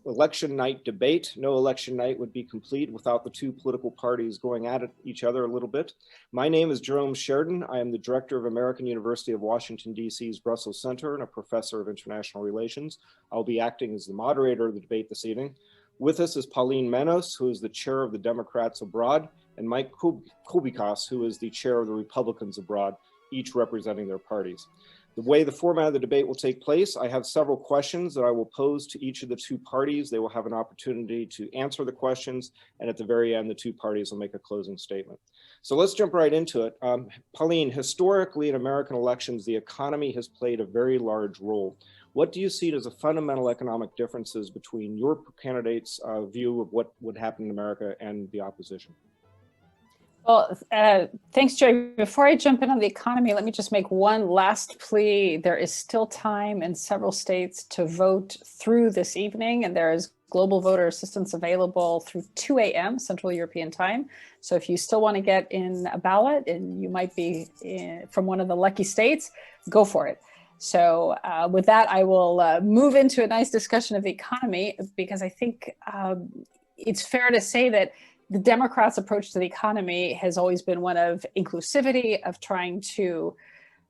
election night debate. No election night would be complete without the two political parties going at each other a little bit. My name is Jerome Sheridan. I am the director of American University of Washington, D.C.'s Brussels Center and a professor of international relations. I'll be acting as the moderator of the debate this evening. With us is Pauline Manos, who is the chair of the Democrats Abroad, and Mike Kubikas, who is the chair of the Republicans Abroad, each representing their parties. The way the format of the debate will take place, I have several questions that I will pose to each of the two parties. They will have an opportunity to answer the questions, and at the very end, the two parties will make a closing statement. So let's jump right into it. Pauline, historically in American elections, the economy has played a very large role. What do you see as the fundamental economic differences between your candidate's view of what would happen in America and the opposition? Well, thanks, Jerry. Before I jump in on the economy, let me just make one last plea. There is still time in several states to vote through this evening, and there is global voter assistance available through 2 a.m. Central European time. So if you still want to get in a ballot and you might be from one of the lucky states, go for it. So with that, I will move into a nice discussion of the economy, because I think it's fair to say that the Democrats' approach to the economy has always been one of inclusivity, of trying to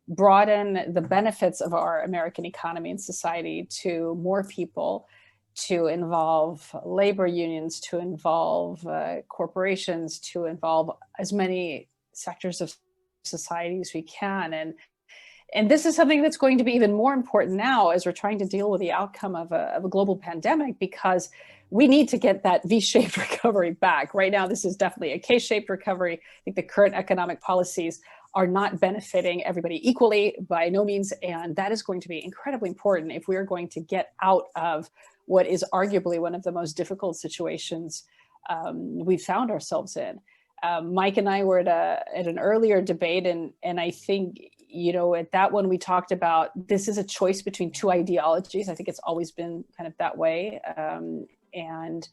broaden the benefits of our American economy and society to more people, to involve labor unions, to involve corporations, to involve as many sectors of society as we can. And this is something that's going to be even more important now as we're trying to deal with the outcome of a global pandemic, because we need to get that V-shaped recovery back. Right now, this is definitely a K-shaped recovery. I think the current economic policies are not benefiting everybody equally, by no means, and that is going to be incredibly important if we are going to get out of what is arguably one of the most difficult situations we've found ourselves in. Mike and I were at an earlier debate, and I think, you know, at that one we talked about this is a choice between two ideologies. I think it's always been kind of that way. And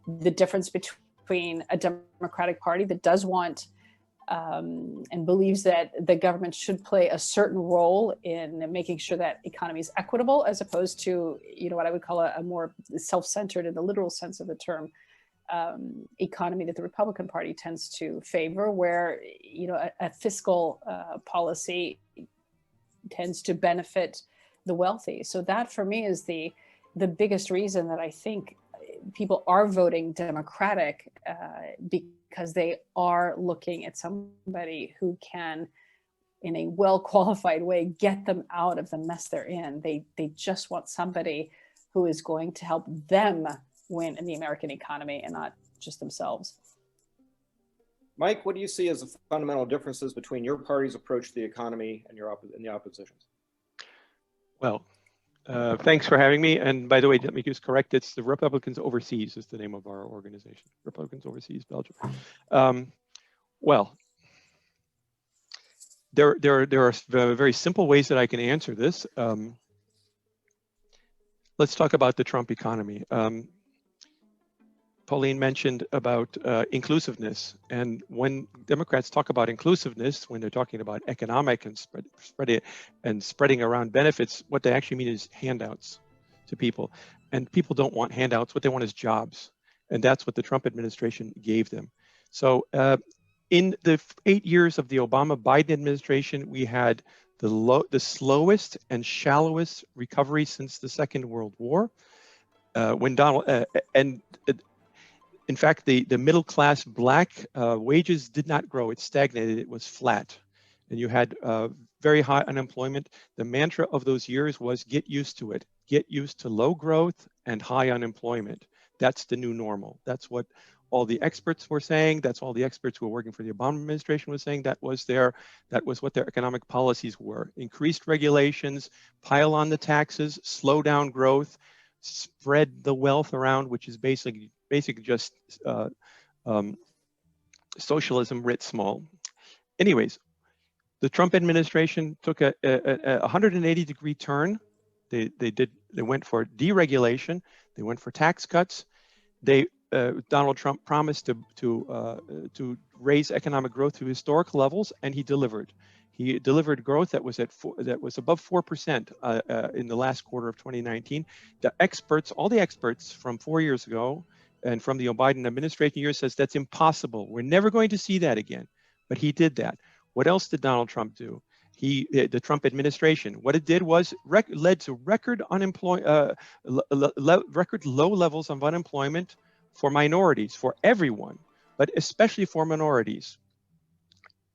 the difference between a Democratic Party that does want and believes that the government should play a certain role in making sure that economy is equitable, as opposed to, you know, what I would call a more self-centered in the literal sense of the term economy that the Republican Party tends to favor, where, you know, a fiscal policy tends to benefit the wealthy. So that for me is the biggest reason that I think people are voting Democratic, because they are looking at somebody who can, in a well-qualified way, get them out of the mess they're in. They just want somebody who is going to help them win in the American economy and not just themselves. Mike, what do you see as the fundamental differences between your party's approach to the economy and the opposition's? Well, thanks for having me. And by the way, let me just correct, it's the Republicans Overseas is the name of our organization. Republicans Overseas, Belgium. Well, there are very simple ways that I can answer this. Let's talk about the Trump economy. Pauline mentioned about inclusiveness, and when Democrats talk about inclusiveness, when they're talking about economic and spreading around benefits, what they actually mean is handouts to people. And people don't want handouts. What they want is jobs, and that's what the Trump administration gave them. So in the 8 years of the Obama-Biden administration, we had the slowest and shallowest recovery since the Second World War. In fact, the middle class Black wages did not grow. It stagnated. It was flat. And you had very high unemployment. The mantra of those years was get used to it. Get used to low growth and high unemployment. That's the new normal. That's what all the experts were saying. That's all the experts who were working for the Obama administration was saying. That was what their economic policies were. Increased regulations, pile on the taxes, slow down growth, spread the wealth around, which is basically just socialism writ small. Anyways, the Trump administration took a 180-degree turn. They went for deregulation. They went for tax cuts. Donald Trump promised to raise economic growth to historic levels, and he delivered. He delivered growth that was that was above 4% in the last quarter of 2019. The experts, all the experts from 4 years ago and from the Biden administration years says that's impossible. We're never going to see that again. But he did that. What else did Donald Trump do? The Trump administration, what it did was led to record record low levels of unemployment for minorities, for everyone, but especially for minorities.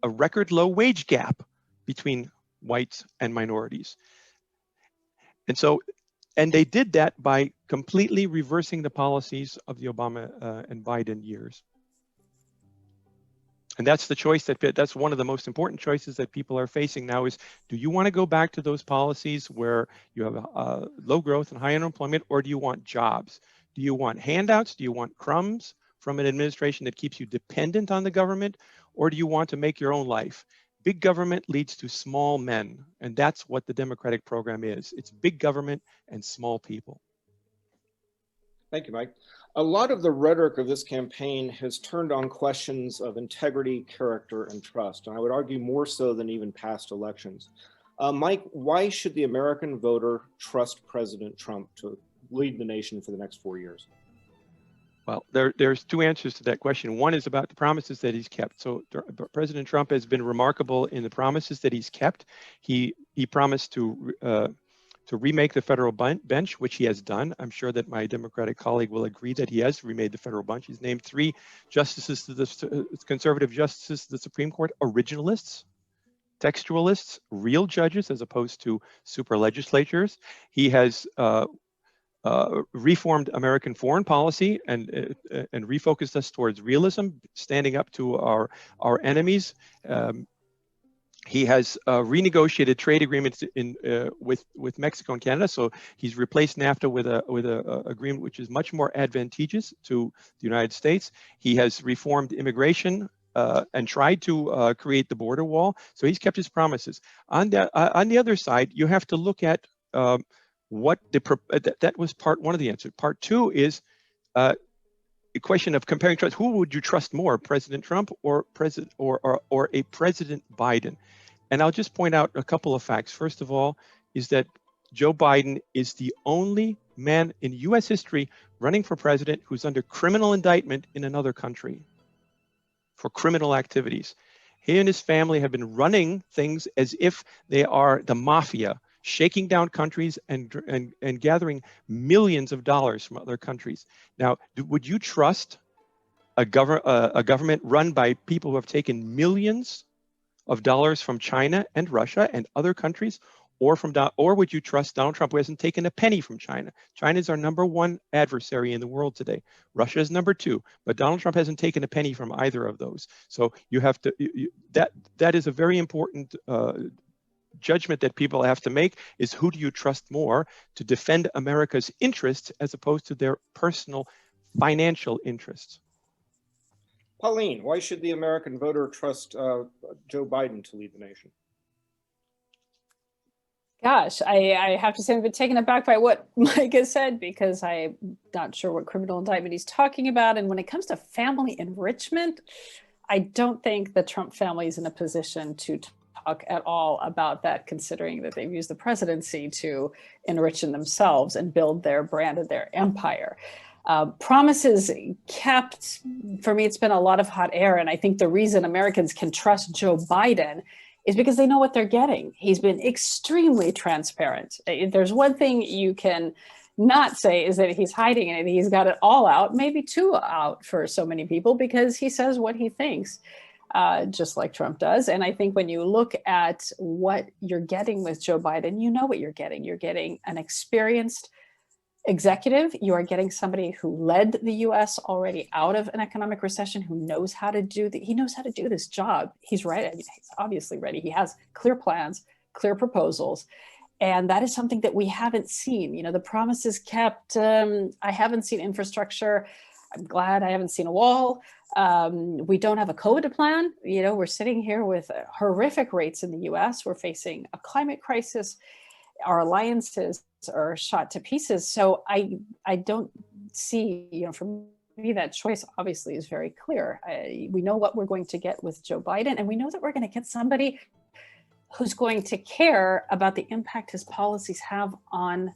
A record low wage gap between whites and minorities. And they did that by completely reversing the policies of the Obama and Biden years. And that's the choice that's one of the most important choices that people are facing now is, do you want to go back to those policies where you have low growth and high unemployment, or do you want jobs? Do you want handouts? Do you want crumbs from an administration that keeps you dependent on the government? Or do you want to make your own life? Big government leads to small men, and that's what the Democratic program is. It's big government and small people. Thank you, Mike. A lot of the rhetoric of this campaign has turned on questions of integrity, character, and trust, and I would argue more so than even past elections. Mike, why should the American voter trust President Trump to lead the nation for the next 4 years? Well, there's two answers to that question. One is about the promises that he's kept. So President Trump has been remarkable in the promises that he's kept. He promised to remake the federal bench, which he has done. I'm sure that my Democratic colleague will agree that he has remade the federal bench. He's named 3 justices to the conservative justices to the Supreme Court, originalists, textualists, real judges, as opposed to super legislatures. He has reformed American foreign policy and refocused us towards realism, standing up to our enemies. He has renegotiated trade agreements with Mexico and Canada. So he's replaced NAFTA with a agreement which is much more advantageous to the United States. He has reformed immigration and tried to create the border wall. So he's kept his promises. On the other side, you have to look at that was part one of the answer. Part two is the question of comparing trust. Who would you trust more, President Trump or a President Biden? And I'll just point out a couple of facts. First of all, is that Joe Biden is the only man in U.S. history running for president who's under criminal indictment in another country for criminal activities. He and his family have been running things as if they are the mafia, shaking down countries and gathering millions of dollars from other countries. Now, would you trust a government run by people who have taken millions of dollars from China and Russia and other countries, or would you trust Donald Trump, who hasn't taken a penny from China? China is our #1 adversary in the world today. Russia is #2, but Donald Trump hasn't taken a penny from either of those. So you have to that is a very important judgment that people have to make, is who do you trust more to defend America's interests as opposed to their personal financial interests? Pauline, why should the American voter trust Joe Biden to lead the nation? Gosh, I have to say I'm a bit taken aback by what Mike has said, because I'm not sure what criminal indictment he's talking about. And when it comes to family enrichment, I don't think the Trump family is in a position to talk at all about that, considering that they've used the presidency to enrich themselves and build their brand and their empire. Promises kept, for me, it's been a lot of hot air. And I think the reason Americans can trust Joe Biden is because they know what they're getting. He's been extremely transparent. If there's one thing you can not say, is that he's hiding it. He's got it all out, maybe too out for so many people, because he says what he thinks, just like Trump does. And I think when you look at what you're getting with Joe Biden, you know what you're getting. You're getting an experienced executive. You are getting somebody who led the U.S. already out of an economic recession, who knows how to do he knows how to do this job. He's ready. I mean, he's obviously ready. He has clear plans, clear proposals. And that is something that we haven't seen. You know, the promises kept. I haven't seen infrastructure. I'm glad I haven't seen a wall. We don't have a COVID plan. You know, we're sitting here with horrific rates in the U.S. We're facing a climate crisis. Our alliances are shot to pieces. So I don't see, you know, for me, that choice obviously is very clear. We know what we're going to get with Joe Biden, and we know that we're going to get somebody who's going to care about the impact his policies have on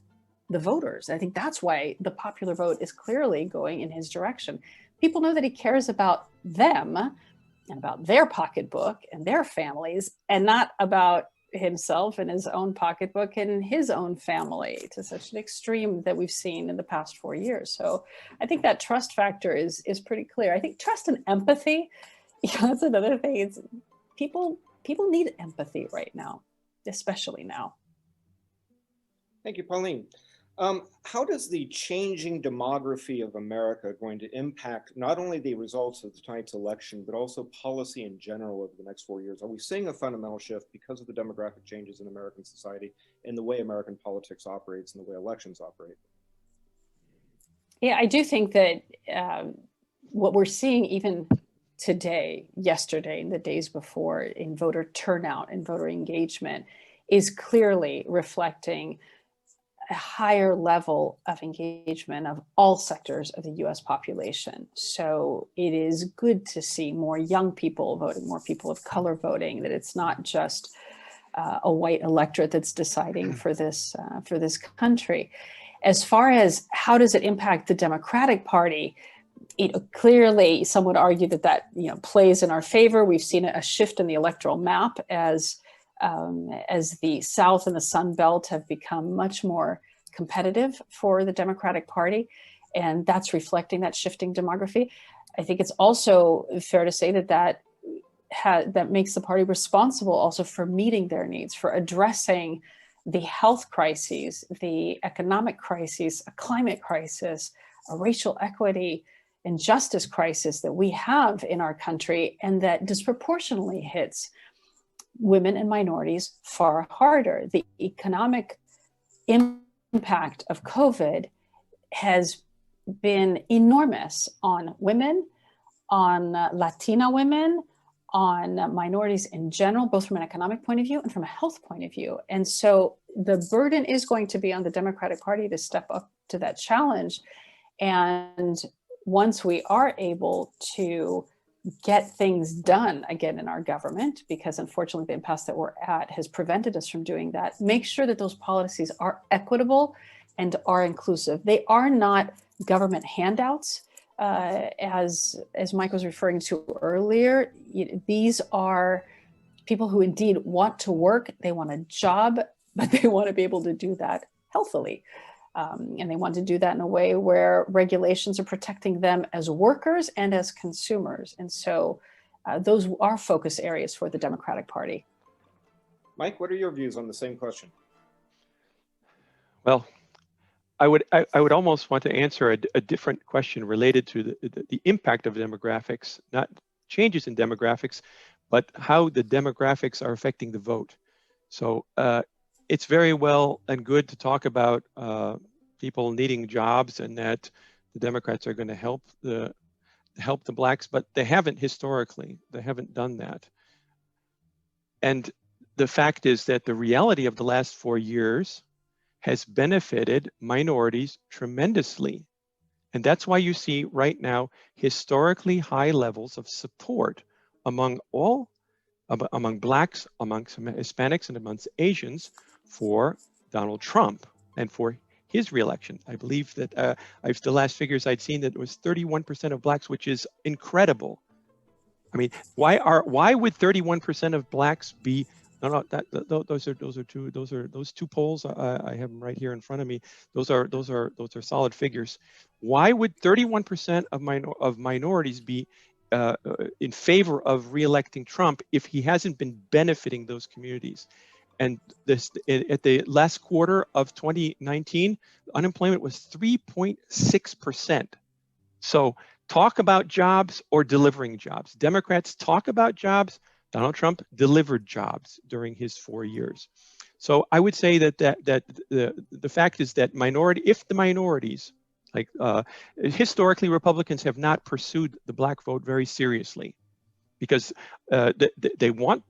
the voters. I think that's why the popular vote is clearly going in his direction. People know that he cares about them and about their pocketbook and their families, and not about himself and his own pocketbook and his own family, to such an extreme that we've seen in the past 4 years. So I think that trust factor is pretty clear. I think trust and empathy, that's another thing. It's people need empathy right now, especially now. Thank you, Pauline. How does the changing demography of America going to impact not only the results of tonight's election, but also policy in general over the next 4 years? Are we seeing a fundamental shift because of the demographic changes in American society in the way American politics operates and the way elections operate? Yeah, I do think that what we're seeing even today, yesterday, and the days before in voter turnout and voter engagement is clearly reflecting a higher level of engagement of all sectors of the US population. So it is good to see more young people voting, more people of color voting, that it's not just a white electorate that's deciding for this country. As far as how does it impact the Democratic Party, clearly some would argue that plays in our favor. We've seen a shift in the electoral map as the South and the Sun Belt have become much more competitive for the Democratic Party, and that's reflecting that shifting demography. I think it's also fair to say that makes the party responsible also for meeting their needs, for addressing the health crises, the economic crises, a climate crisis, a racial equity and justice crisis that we have in our country, and that disproportionately hits women and minorities far harder. The economic impact of COVID has been enormous on women, on Latina women, on minorities in general, both from an economic point of view and from a health point of view. And so the burden is going to be on the Democratic Party to step up to that challenge. And once we are able to get things done again in our government, because unfortunately the impasse that we're at has prevented us from doing that, make sure that those policies are equitable and are inclusive. They are not government handouts, as Mike was referring to earlier. These are people who indeed want to work, they want a job, but they want to be able to do that healthily. And they want to do that in a way where regulations are protecting them as workers and as consumers. And so those are focus areas for the Democratic Party. Mike, what are your views on the same question? Well, I would almost want to answer a different question related to the impact of demographics, not changes in demographics, but how the demographics are affecting the vote. So it's very well and good to talk about people needing jobs and that the Democrats are going to help the blacks, but they haven't historically. They haven't done that. And the fact is that the reality of the last 4 years has benefited minorities tremendously. And that's why you see right now historically high levels of support among blacks, amongst Hispanics, and amongst Asians for Donald Trump and for his reelection. I believe that the last figures I'd seen that it was 31% of blacks, which is incredible. I mean, why would 31% of blacks be? No, those two polls. I have them right here in front of me. Those are solid figures. Why would 31% of minorities be in favor of reelecting Trump if he hasn't been benefiting those communities? And at the last quarter of 2019, unemployment was 3.6%. So talk about jobs or delivering jobs. Democrats talk about jobs. Donald Trump delivered jobs during his 4 years. So I would say that the fact is that if the minorities, like historically Republicans have not pursued the black vote very seriously, because they want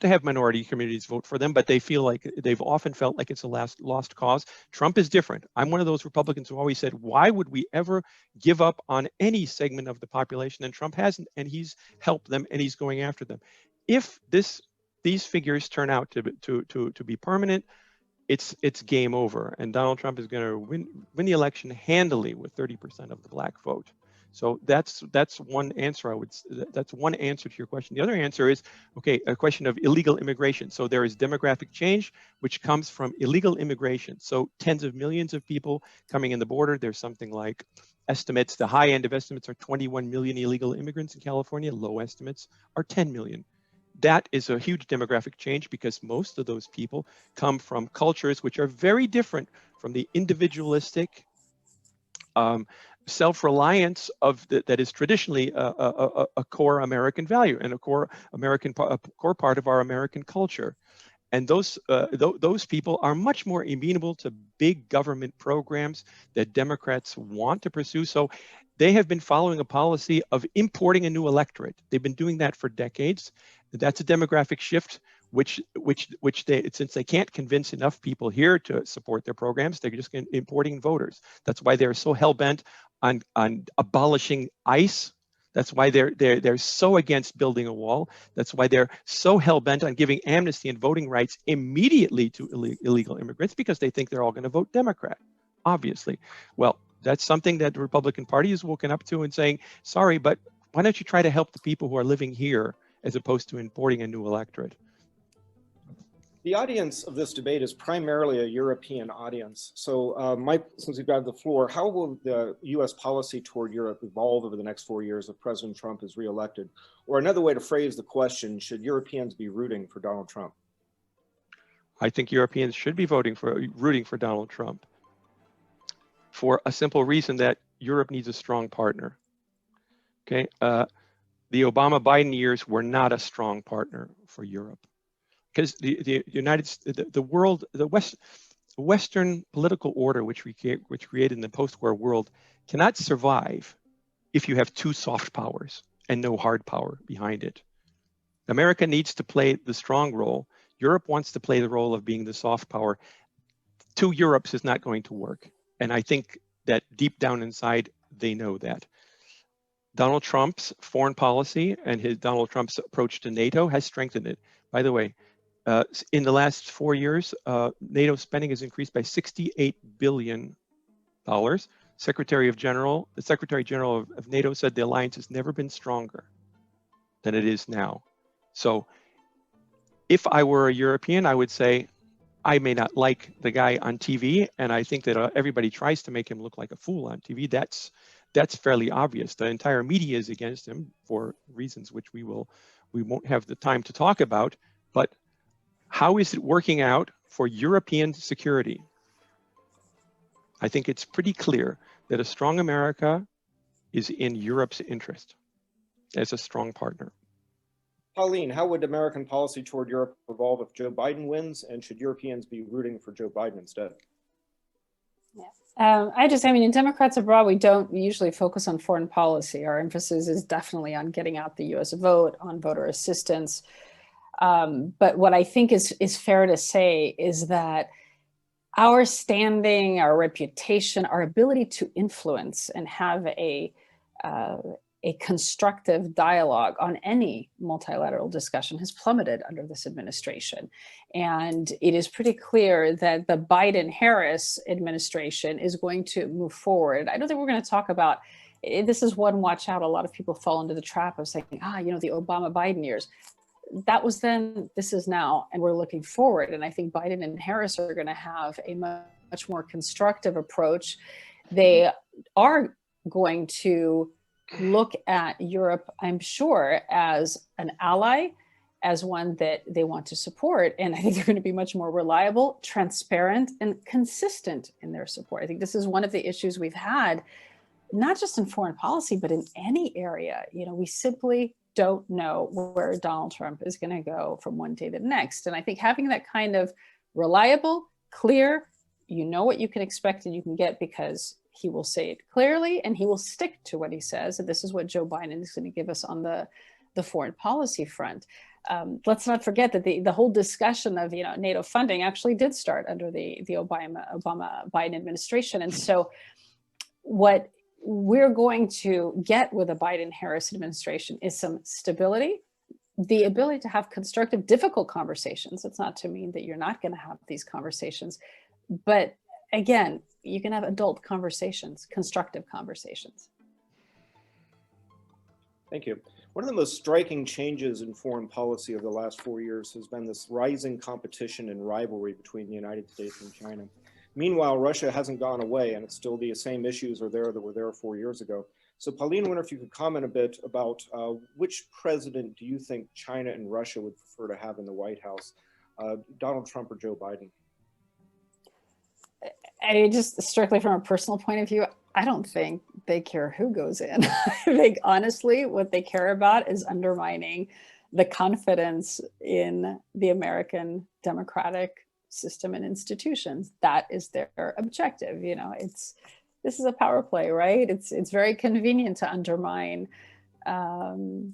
to have minority communities vote for them, but they've often felt like it's a lost cause. Trump is different. I'm one of those Republicans who always said, why would we ever give up on any segment of the population? And Trump hasn't, and he's helped them and he's going after them. If this these figures turn out to be permanent, it's game over, and Donald Trump is going to win the election handily with 30% of the black vote. So that's one answer. That's one answer to your question. The other answer is, okay, a question of illegal immigration. So there is demographic change, which comes from illegal immigration. So tens of millions of people coming in the border. There's something like estimates, the high end of estimates are 21 million illegal immigrants in California. Low estimates are 10 million. That is a huge demographic change because most of those people come from cultures which are very different from the individualistic self-reliance of that is traditionally a core American value and a core part of our American culture. And those people are much more amenable to big government programs that Democrats want to pursue. So they have been following a policy of importing a new electorate. They've been doing that for decades. That's a demographic shift, which since they can't convince enough people here to support their programs, they're just importing voters. That's why they're so hell-bent on abolishing ICE. That's why they're so against building a wall. That's why they're so hell-bent on giving amnesty and voting rights immediately to illegal immigrants, because they think they're all going to vote Democrat, obviously. Well, that's something that the Republican Party has woken up to and saying, sorry, but why don't you try to help the people who are living here as opposed to importing a new electorate? The audience of this debate is primarily a European audience. So Mike, since you've got the floor, how will the US policy toward Europe evolve over the next 4 years if President Trump is reelected? Or another way to phrase the question, should Europeans be rooting for Donald Trump? I think Europeans should be rooting for Donald Trump for a simple reason that Europe needs a strong partner. Okay, the Obama-Biden years were not a strong partner for Europe, because the Western political order, which created in the post-war world, cannot survive if you have two soft powers and no hard power behind it. America needs to play the strong role. Europe wants to play the role of being the soft power. Two Europes is not going to work. And I think that deep down inside, they know that. Donald Trump's foreign policy and Donald Trump's approach to NATO has strengthened it. By the way, in the last 4 years, NATO spending has increased by $68 billion. The Secretary General of NATO said the alliance has never been stronger than it is now. So if I were a European, I would say, I may not like the guy on TV, and I think that everybody tries to make him look like a fool on TV. That's fairly obvious. The entire media is against him for reasons which we won't have the time to talk about. But how is it working out for European security? I think it's pretty clear that a strong America is in Europe's interest as a strong partner. Pauline, how would American policy toward Europe evolve if Joe Biden wins, and should Europeans be rooting for Joe Biden instead? I mean, in Democrats abroad, we don't usually focus on foreign policy. Our emphasis is definitely on getting out the US vote, on voter assistance. But what I think is fair to say is that our standing, our reputation, our ability to influence and have a constructive dialogue on any multilateral discussion has plummeted under this administration. And it is pretty clear that the Biden-Harris administration is going to move forward. I don't think we're going to talk about, this is one watch out. A lot of people fall into the trap of saying, the Obama-Biden years. That was then, this is now, and we're looking forward. And I think Biden and Harris are going to have a much more constructive approach. They are going to look at Europe, I'm sure, as an ally, as one that they want to support. And I think they're going to be much more reliable, transparent, and consistent in their support. I think this is one of the issues we've had, not just in foreign policy, but in any area. We simply don't know where Donald Trump is going to go from one day to the next. And I think having that kind of reliable, clear, what you can expect and you can get, because he will say it clearly and he will stick to what he says. And this is what Joe Biden is going to give us on the foreign policy front. Let's not forget that the whole discussion of NATO funding actually did start under the Obama-Biden administration. And so what we're going to get with the Biden-Harris administration is some stability, the ability to have constructive, difficult conversations. It's not to mean that you're not going to have these conversations, but again, you can have adult conversations, constructive conversations. Thank you. One of the most striking changes in foreign policy over the last 4 years has been this rising competition and rivalry between the United States and China. Meanwhile, Russia hasn't gone away, and it's still the same issues are there that were there 4 years ago. So Pauline, I wonder if you could comment a bit about which president do you think China and Russia would prefer to have in the White House, Donald Trump or Joe Biden? I just strictly from a personal point of view, I don't think they care who goes in. I think honestly, what they care about is undermining the confidence in the American democratic system and institutions. That is their objective. You know, this is a power play, right? It's very convenient to undermine the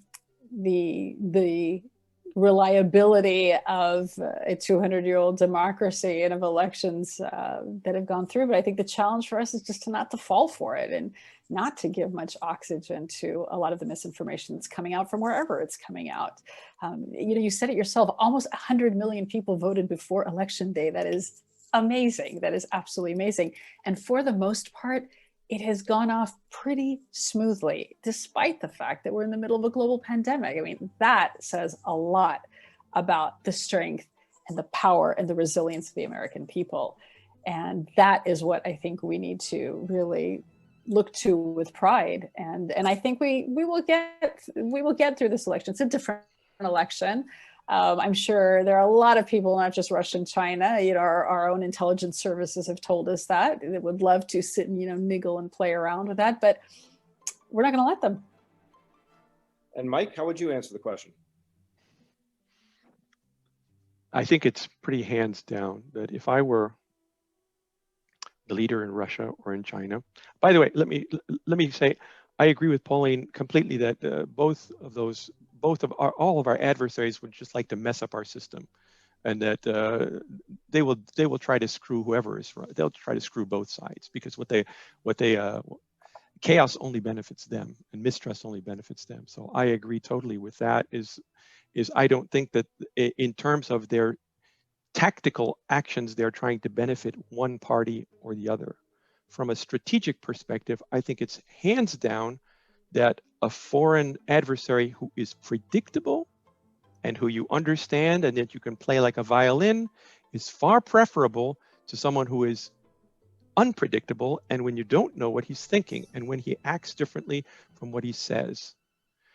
reliability of a 200-year-old democracy and of elections that have gone through. But I think the challenge for us is just to not to fall for it and not to give much oxygen to a lot of the misinformation that's coming out from wherever it's coming out. You know, you said it yourself, almost 100 million people voted before Election Day. That is amazing. That is absolutely amazing. And for the most part, it has gone off pretty smoothly, despite the fact that we're in the middle of a global pandemic. I mean, that says a lot about the strength and the power and the resilience of the American people. And that is what I think we need to really look to with pride. And I think we will get through this election. It's a different election. I'm sure there are a lot of people, not just Russia and China, you know, our own intelligence services have told us that they would love to sit and, you know, niggle and play around with that, but we're not going to let them. And Mike, how would you answer the question? I think it's pretty hands down that if I were the leader in Russia or in China, by the way, let me say, I agree with Pauline completely that all of our adversaries would just like to mess up our system, and that they will try to screw whoever is right. They'll try to screw both sides, because chaos only benefits them and mistrust only benefits them. So I agree totally with that. Is I don't think that in terms of their tactical actions, they're trying to benefit one party or the other. From a strategic perspective, I think it's hands down that a foreign adversary who is predictable and who you understand and that you can play like a violin is far preferable to someone who is unpredictable and when you don't know what he's thinking and when he acts differently from what he says.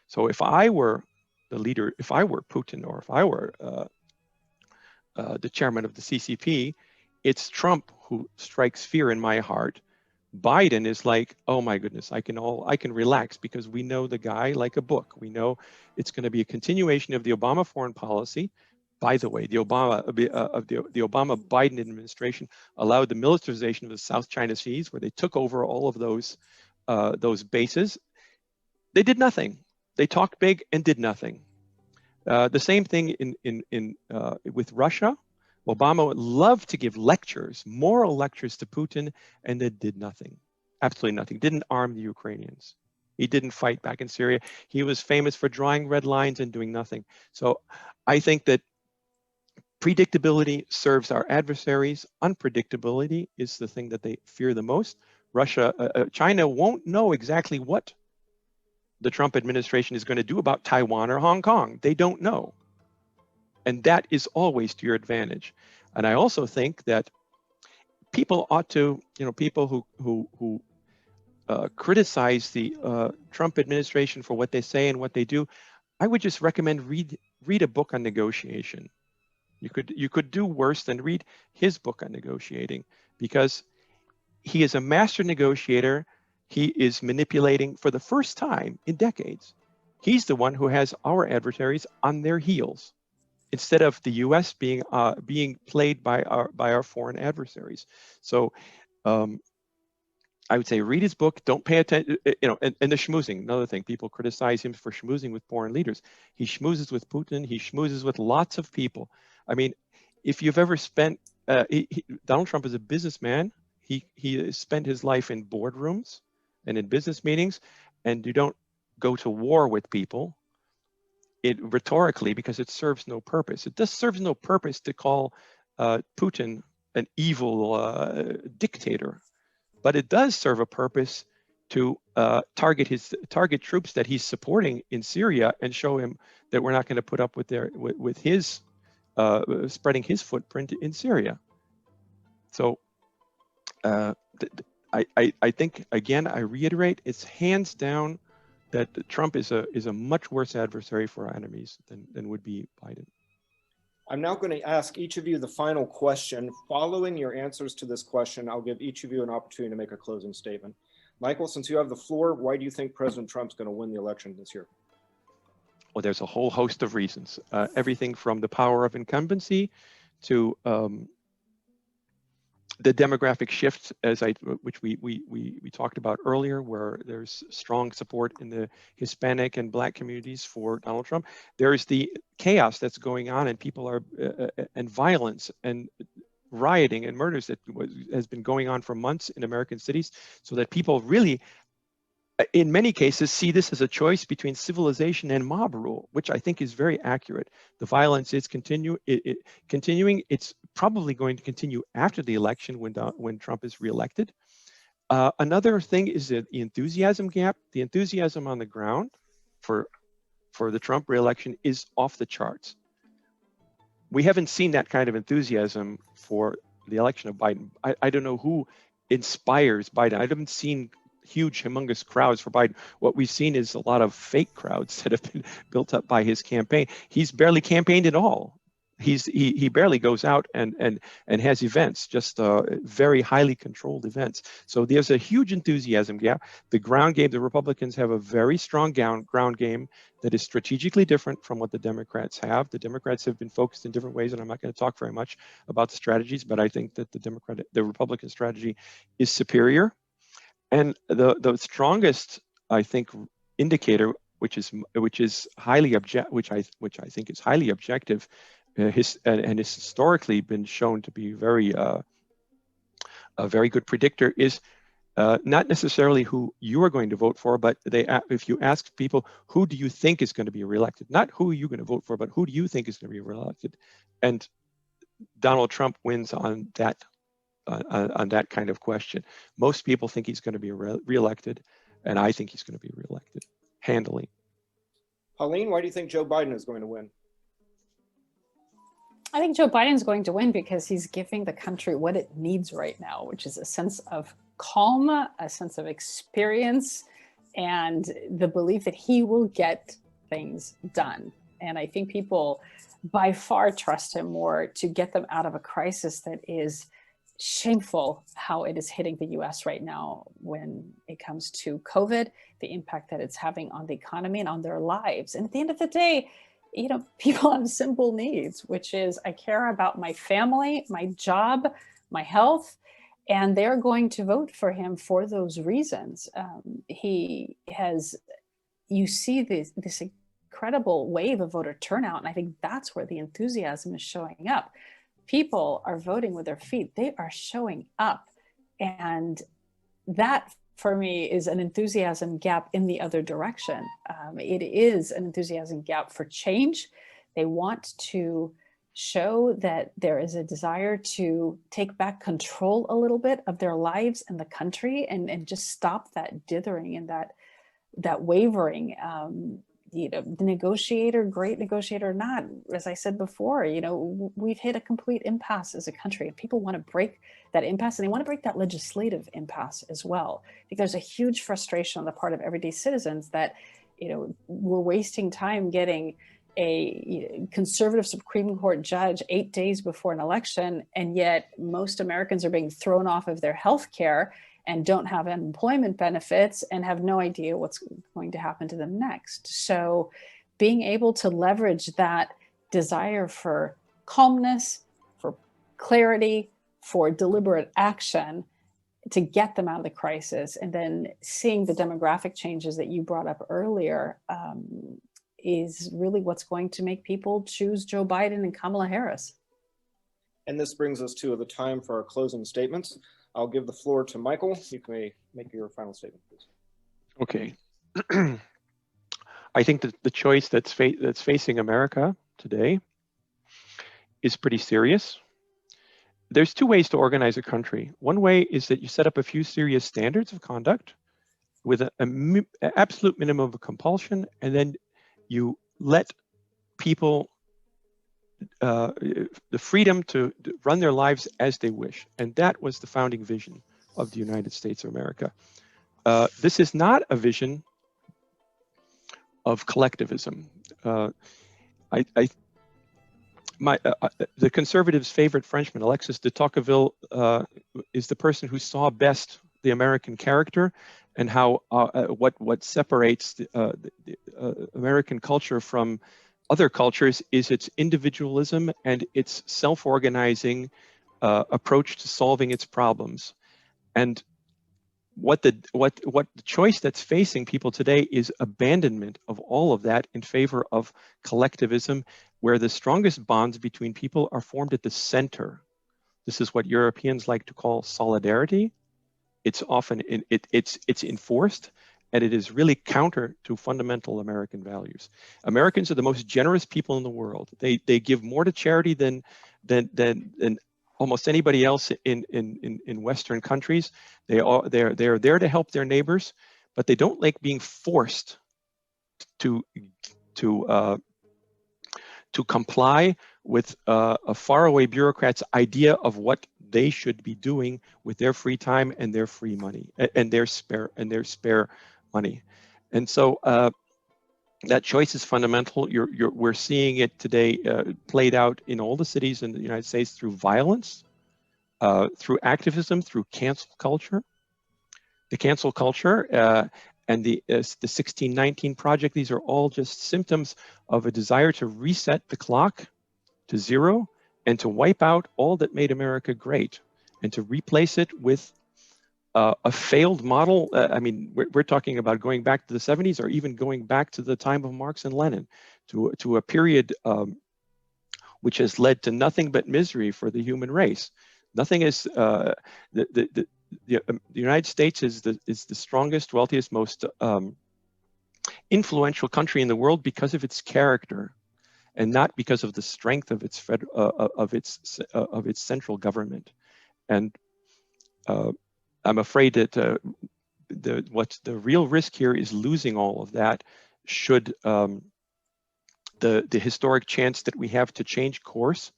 So if I were the leader, if I were Putin, or if I were the chairman of the CCP, it's Trump who strikes fear in my heart. Biden is like, oh my goodness, I can relax because we know the guy like a book. We know it's going to be a continuation of the Obama foreign policy. By the way, the Obama-Biden administration allowed the militarization of the South China Seas, where they took over all of those bases. They did nothing. They talked big and did nothing. The same thing with Russia. Obama loved to give lectures, moral lectures to Putin, and they did nothing, absolutely nothing. Didn't arm the Ukrainians. He didn't fight back in Syria. He was famous for drawing red lines and doing nothing. So I think that predictability serves our adversaries. Unpredictability is the thing that they fear the most. China won't know exactly what the Trump administration is going to do about Taiwan or Hong Kong. They don't know. And that is always to your advantage. And I also think that people ought to, people who criticize the Trump administration for what they say and what they do, I would just recommend read a book on negotiation. You could do worse than read his book on negotiating, because he is a master negotiator. He is manipulating for the first time in decades. He's the one who has our adversaries on their heels, instead of the U.S. being played by our foreign adversaries. So I would say read his book. Don't pay attention, and the schmoozing. Another thing, people criticize him for schmoozing with foreign leaders. He schmoozes with Putin. He schmoozes with lots of people. I mean, if you've ever spent, Donald Trump is a businessman. He spent his life in boardrooms and in business meetings, and you don't go to war with people. it rhetorically because it serves no purpose. It just serves no purpose to call Putin an evil dictator, but it does serve a purpose to target troops that he's supporting in Syria and show him that we're not going to put up with his spreading his footprint in Syria. So I think, again, I reiterate, it's hands down that Trump is a much worse adversary for our enemies than would be Biden. I'm now going to ask each of you the final question. Following your answers to this question, I'll give each of you an opportunity to make a closing statement. Michael, since you have the floor, why do you think President Trump's going to win the election this year? Well, there's a whole host of reasons. Everything from the power of incumbency to the demographic shifts, which we talked about earlier, where there's strong support in the Hispanic and Black communities for Donald Trump. There's the chaos that's going on, and people are and violence and rioting and murders that has been going on for months in American cities, so that people really, in many cases, see this as a choice between civilization and mob rule, which I think is very accurate. The violence is continuing. It's probably going to continue after the election when Trump is reelected. Another thing is the enthusiasm gap. The enthusiasm on the ground for the Trump reelection is off the charts. We haven't seen that kind of enthusiasm for the election of Biden. I don't know who inspires Biden. I haven't seen huge, humongous crowds for Biden. What we've seen is a lot of fake crowds that have been built up by his campaign. He's barely campaigned at all. He barely goes out and has events, just very highly controlled events. So there's a huge enthusiasm gap. The ground game, the Republicans have a very strong ground game that is strategically different from what the Democrats have. The Democrats have been focused in different ways, and I'm not going to talk very much about the strategies, but I think that the Republican strategy is superior. And the strongest, I think, indicator, which is highly which I think is highly objective, and has historically been shown to be a very good predictor, is not necessarily who you are going to vote for, but if you ask people, who do you think is going to be reelected? Not who are you going to vote for, but who do you think is going to be reelected? And Donald Trump wins on that kind of question. Most people think he's going to be reelected, and I think he's going to be reelected handily. Pauline, why do you think Joe Biden is going to win? I think Joe Biden's going to win because he's giving the country what it needs right now, which is a sense of calm, a sense of experience, and the belief that he will get things done. And I think people by far trust him more to get them out of a crisis that is shameful how it is hitting the US right now when it comes to COVID, the impact that it's having on the economy and on their lives. And at the end of the day, people have simple needs, which is I care about my family, my job, my health, and they're going to vote for him for those reasons. You see this incredible wave of voter turnout, and I think that's where the enthusiasm is showing up. People are voting with their feet. They are showing up. And that, for me, is an enthusiasm gap in the other direction. It is an enthusiasm gap for change. They want to show that there is a desire to take back control a little bit of their lives and the country and just stop that dithering and that wavering. The negotiator, great negotiator or not, as I said before, we've hit a complete impasse as a country, and people want to break that impasse, and they want to break that legislative impasse as well. I think there's a huge frustration on the part of everyday citizens that, we're wasting time getting a conservative Supreme Court judge 8 days before an election, and yet most Americans are being thrown off of their health care and don't have unemployment benefits and have no idea what's going to happen to them next. So being able to leverage that desire for calmness, for clarity, for deliberate action to get them out of the crisis, and then seeing the demographic changes that you brought up earlier is really what's going to make people choose Joe Biden and Kamala Harris. And this brings us to the time for our closing statements. I'll give the floor to Michael. You may make your final statement, please. Okay. I think that the choice that's facing America today is pretty serious. There's two ways to organize a country. One way is that you set up a few serious standards of conduct with an absolute minimum of compulsion, and then you let people the freedom to run their lives as they wish. And that was the founding vision of the United States of America. This is not a vision of collectivism. The conservatives' favorite Frenchman, Alexis de Tocqueville, is the person who saw best the American character and how what separates the American culture from other cultures is its individualism and its self-organizing approach to solving its problems. And what the choice that's facing people today is abandonment of all of that in favor of collectivism, where the strongest bonds between people are formed at the center. This is what Europeans like to call solidarity. It's often it's enforced, and it is really counter to fundamental American values. Americans are the most generous people in the world. They give more to charity than almost anybody else in Western countries. They're there to help their neighbors, but they don't like being forced to comply with a faraway bureaucrat's idea of what they should be doing with their free time and their free money and their spare money. And so that choice is fundamental. We're seeing it today played out in all the cities in the United States through violence, through activism, through cancel culture. The cancel culture and the 1619 Project, these are all just symptoms of a desire to reset the clock to zero and to wipe out all that made America great and to replace it with a failed model. I mean, we're talking about going back to the 70s or even going back to the time of Marx and Lenin, to a period which has led to nothing but misery for the human race. Nothing is, the United States is the strongest, wealthiest, most influential country in the world because of its character, and not because of the strength of its central government. And I'm afraid that what's the real risk here is losing all of that should the historic chance that we have to change course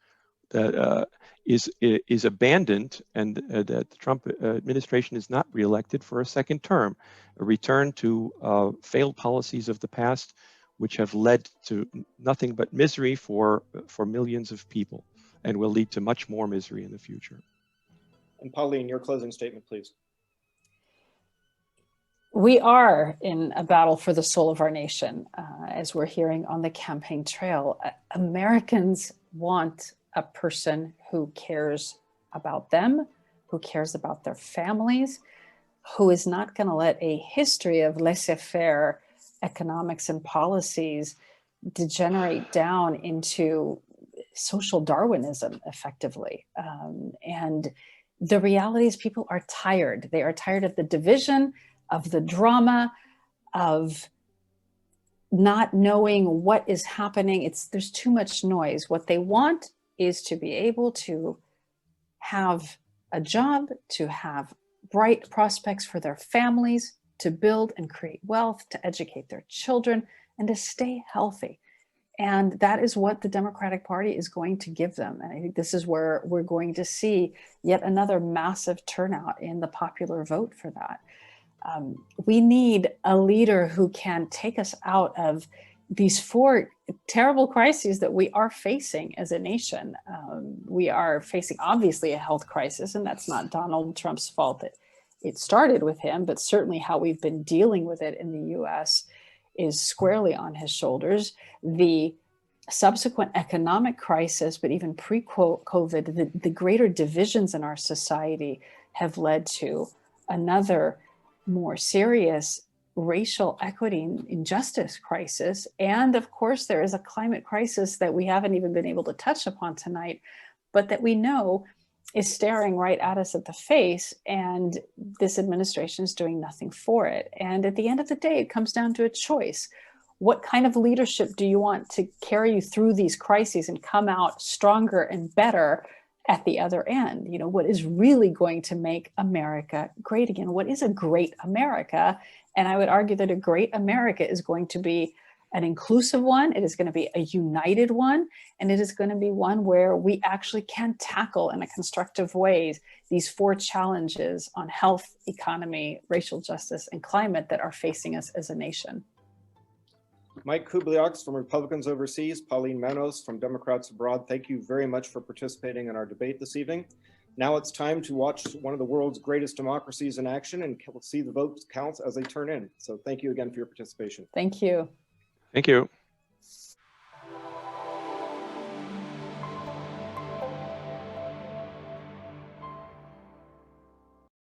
that is abandoned, and that the Trump administration is not reelected for a second term, a return to failed policies of the past, which have led to nothing but misery for millions of people, and will lead to much more misery in the future. And Pauline, your closing statement, please. We are in a battle for the soul of our nation, as we're hearing on the campaign trail. Americans want a person who cares about them, who cares about their families, who is not going to let a history of laissez-faire economics and policies degenerate down into social Darwinism, effectively. And the reality is people are tired. They are tired of the division, of the drama, of not knowing what is happening. There's too much noise. What they want is to be able to have a job, to have bright prospects for their families, to build and create wealth, to educate their children, and to stay healthy. And that is what the Democratic Party is going to give them. And I think this is where we're going to see yet another massive turnout in the popular vote for that. We need a leader who can take us out of these four terrible crises that we are facing as a nation. We are facing, obviously, a health crisis, and that's not Donald Trump's fault that it started with him, but certainly how we've been dealing with it in the US is squarely on his shoulders. The subsequent economic crisis, but even pre-COVID, the greater divisions in our society have led to another more serious racial equity and injustice crisis. And of course, there is a climate crisis that we haven't even been able to touch upon tonight, but that we know is staring right at us at the face, and this administration is doing nothing for it. And at the end of the day, it comes down to a choice. What kind of leadership do you want to carry you through these crises and come out stronger and better at the other end? You know, what is really going to make America great again? What is a great America? And I would argue that a great America is going to be an inclusive one, it is going to be a united one, and it is going to be one where we actually can tackle in a constructive way these 4 challenges on health, economy, racial justice, and climate that are facing us as a nation. Mike Kubliaks from Republicans Overseas, Pauline Manos from Democrats Abroad, thank you very much for participating in our debate this evening. Now it's time to watch one of the world's greatest democracies in action and see the votes count as they turn in. So thank you again for your participation. Thank you. Thank you.